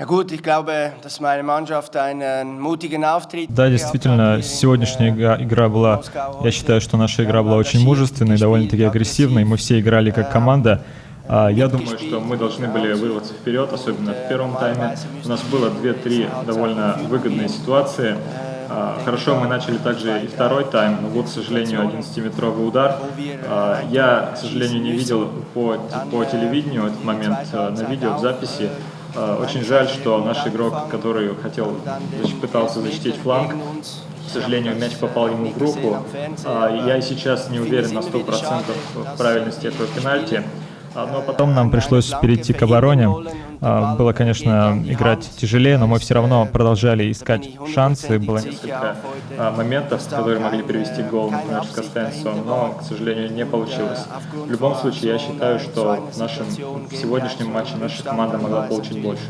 Ja gut, ich glaube, dass meine Mannschaft einen mutigen Auftritt Да, gehabt действительно, hat сегодняшняя игра была, я считаю, что наша игра была очень мужественной, довольно-таки агрессивной, мы все играли как команда. Я думаю, что мы должны были вырваться вперед, особенно в первом тайме. У нас было 2-3 довольно выгодные ситуации. Хорошо, мы начали также и второй тайм, но вот, к сожалению, 11-метровый удар. Я, к сожалению, не видел по телевидению этот момент на видео, в записи. Очень жаль, что наш игрок, который пытался защитить фланг, к сожалению, мяч попал ему в руку. Я и сейчас не уверен на 100% в правильности этого пенальти. Но потом нам пришлось перейти к обороне. Было, конечно, играть тяжелее, но мы все равно продолжали искать шансы. Было несколько моментов, которые могли привести к голу, например, с Костенсо, но, к сожалению, не получилось. В любом случае, я считаю, что в сегодняшнем матче наша команда могла получить больше.